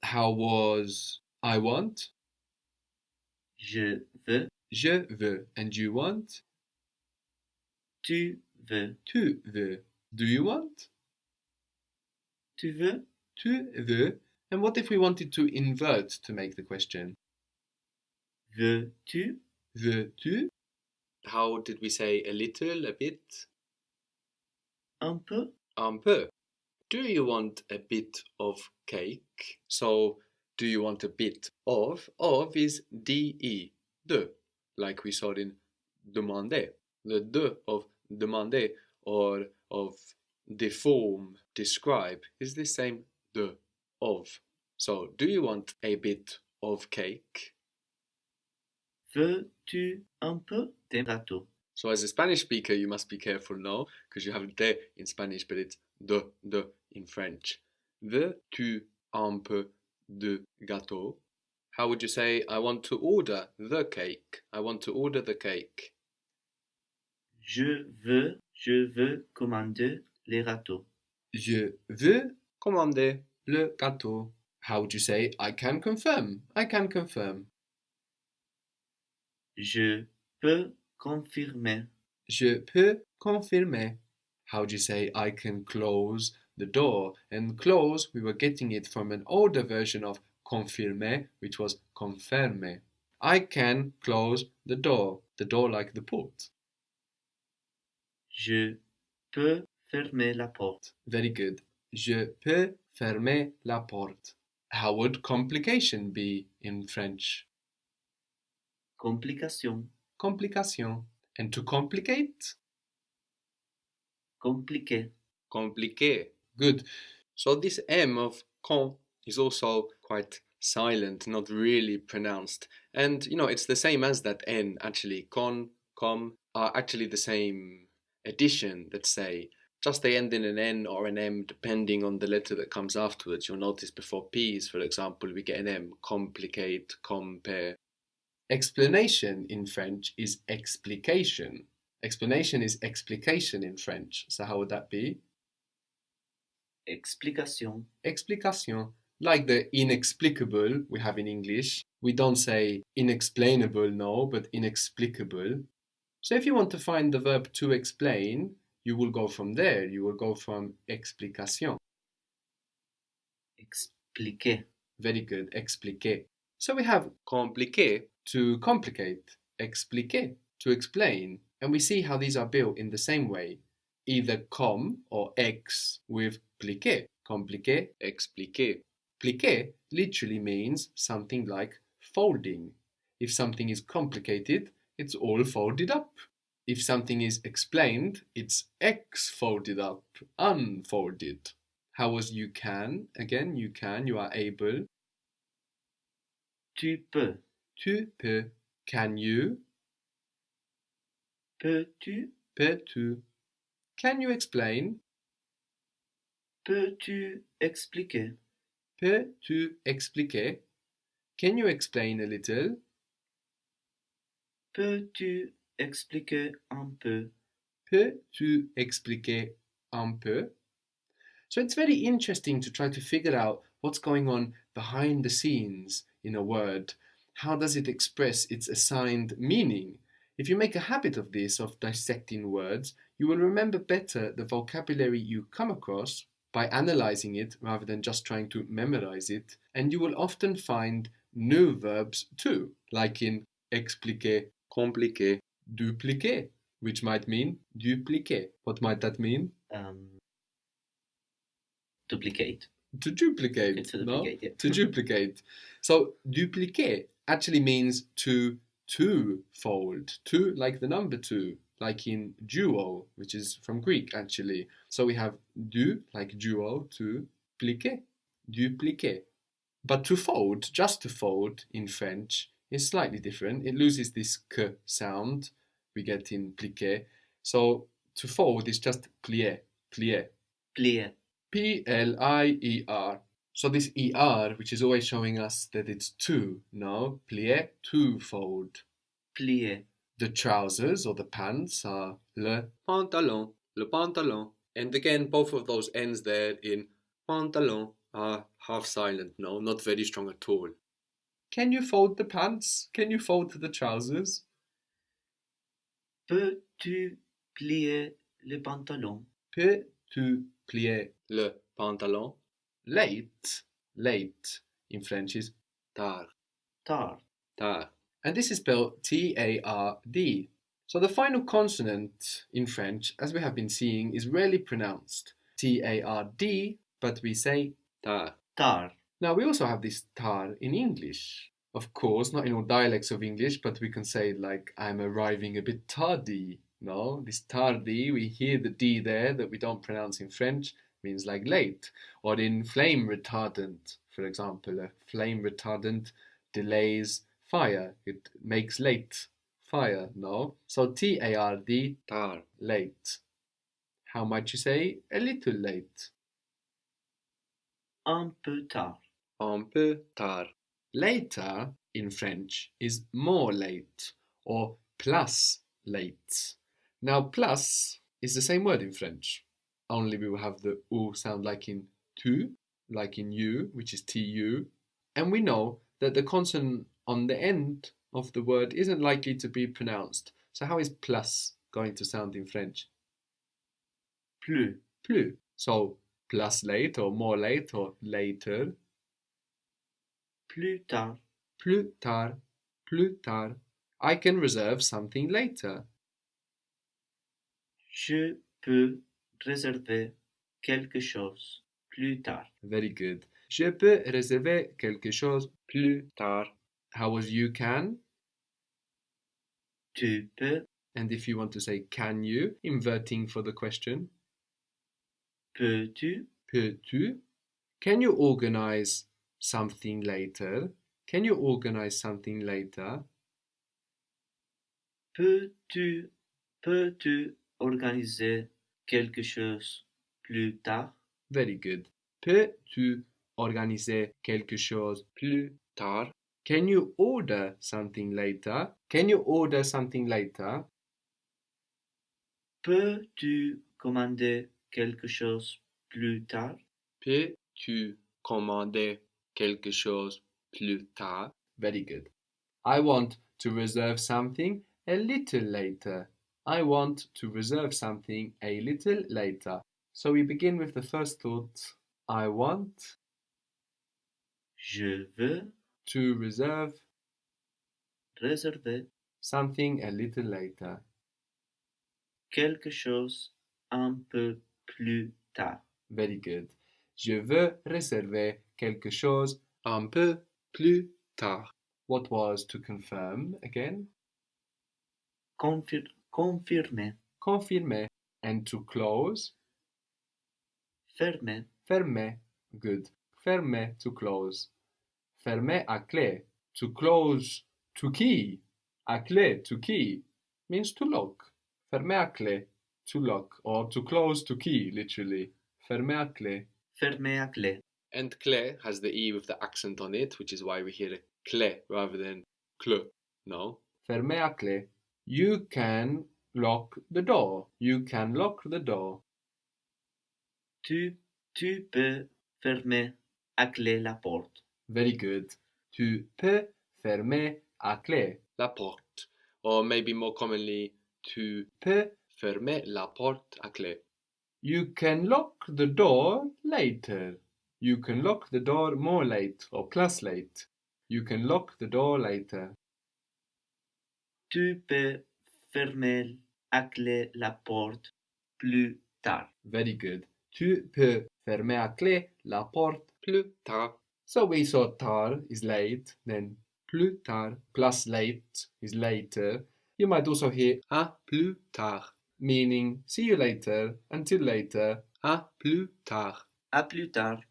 How was I want? Je veux. Je veux. And you want? Tu veux. Tu veux. Do you want? Tu veux? Tu veux. And what if we wanted to invert to make the question? Veux-tu? Veux-tu? How did we say a little, a bit? Un peu? Un peu. Do you want a bit of cake? So, do you want a bit of? Of is de, de, like we saw in demander. The de of demander or of deform, describe is the same de, of. So, do you want a bit of cake? Veux-tu un peu de gâteau? So as a Spanish speaker, you must be careful now, because you have de in Spanish, but it's de in French. Veux-tu un peu de gâteau? How would you say, I want to order the cake? I want to order the cake. Je veux commander les gâteaux. Je veux commander le gâteau. How would you say, I can confirm? I can confirm. Je peux confirmer. Je peux confirmer. How would you say, I can close the door? And close, we were getting it from an older version of confirmer, which was conferme. I can close the door like the port. Je peux fermer la porte. Very good. Je peux fermer la porte. How would complication be in French? Complication. Complication. And to complicate? Compliqué. Compliqué. Good. So this M of con is also quite silent, not really pronounced. And it's the same as that N actually. Con, com are actually the same addition, let's say. Just they end in an N or an M depending on the letter that comes afterwards. You'll notice before P's, for example, we get an M. Complicate, compare. Explanation in French is explication. Explanation is explication in French. So how would that be? Explication. Explication. Like the inexplicable we have in English. We don't say inexplainable, no, but inexplicable. So if you want to find the verb to explain, you will go from there. You will go from explication. Expliquer. Very good. Expliquer. So we have compliquer, to complicate, expliquer, to explain. And we see how these are built in the same way. Either com or ex with pliquer. Compliquer, expliquer. Pliquer literally means something like folding. If something is complicated, it's all folded up. If something is explained, it's ex folded up, unfolded. How was you can? Again, you can, you are able. Tu peux. Tu peux. Can you? Peux-tu? Peux-tu? Can you explain? Peux-tu expliquer? Peux-tu expliquer? Can you explain a little? Peux-tu expliquer un peu? Peux-tu expliquer un peu? So it's very interesting to try to figure out what's going on behind the scenes in a word. How does it express its assigned meaning? If you make a habit of this, of dissecting words, you will remember better the vocabulary you come across by analyzing it rather than just trying to memorize it, and you will often find new verbs too, like in expliquer, compliquer, dupliquer, which might mean dupliquer. What might that mean? Duplicate. To duplicate, To no? duplicate, yeah. To duplicate. So dupliquer actually means to two-fold. Two, like the number two, like in duo, which is from Greek actually. So we have du, like duo, to pliquer, dupliquer. But to fold, just to fold in French, is slightly different. It loses this k sound we get in pliquer. So to fold is just plier, plier. Plier. Plier. So this er, which is always showing us that it's two, no? Plier, two-fold. Plier. The trousers or the pants are le pantalon, le pantalon. And again, both of those ends there in pantalon Half silent, no, not very strong at all. Can you fold the pants? Can you fold the trousers? Peux-tu plier le pantalon? Peux-tu plier le pantalon? Late, late in French is tard, Tard. tard. And this is spelled T-A-R-D. So the final consonant in French, as we have been seeing, is rarely pronounced T-A-R-D, but we say tard. Tard. Now we also have this tar in English. Of course, not in all dialects of English, but we can say it like I'm arriving a bit tardy. No, this tardy, we hear the D there that we don't pronounce in French, means like late. Or in flame retardant, for example, a flame retardant delays fire. It makes late fire, no? So T-A-R-D, tar, late. How might you say a little late? Un peu tard. Un peu tard. Later in French is more late or plus late. Now plus is the same word in French, only we will have the U sound like in tu, like in you, which is tu, and we know that the consonant on the end of the word isn't likely to be pronounced. So how is plus going to sound in French? Plus. Plus. So plus late or more late or later. Plus tard. Plus tard. Plus tard. I can reserve something later. Je peux réserver quelque chose plus tard. Very good. Je peux réserver quelque chose plus tard. How was you can? Tu peux. And if you want to say can you, inverting for the question. Peux-tu? Peux-tu? Can you organize something later? Can you organize something later? Peux-tu organiser quelque chose plus tard? Very good. Peux-tu organiser quelque chose plus tard? Can you order something later? Can you order something later? Peux-tu commander quelque chose plus tard? Peux-tu commander quelque chose plus tard? Very good. I want to reserve something a little later. I want to reserve something a little later. So we begin with the first thought. I want Je veux to reserve réserver something a little later. quelque chose un peu plus tard. Very good. Je veux réserver quelque chose un peu plus tard. What was to confirm again? Confirmer. Confirmer. And to close? Fermer. Fermer. Good. Fermer, to close. Fermer à clé. To close to key. À clé, to key. Means to lock. Fermer à clé. To lock. Or to close to key, literally. Fermer à clé. Fermer à clé. And clé has the E with the accent on it, which is why we hear it clé rather than cl. No? Fermer à clé. You can lock the door. You can lock the door. Tu peux fermer à clé la porte. Very good. Tu peux fermer à clé la porte. Or maybe more commonly, tu peux fermer la porte à clé. You can lock the door later. You can lock the door more late or plus late. You can lock the door later. Tu peux fermer à clé la porte plus tard. Very good. Tu peux fermer à clé la porte plus tard. So we saw tard is late, then plus tard plus late is later. You might also hear à plus tard, meaning see you later, until later, à plus tard. À plus tard.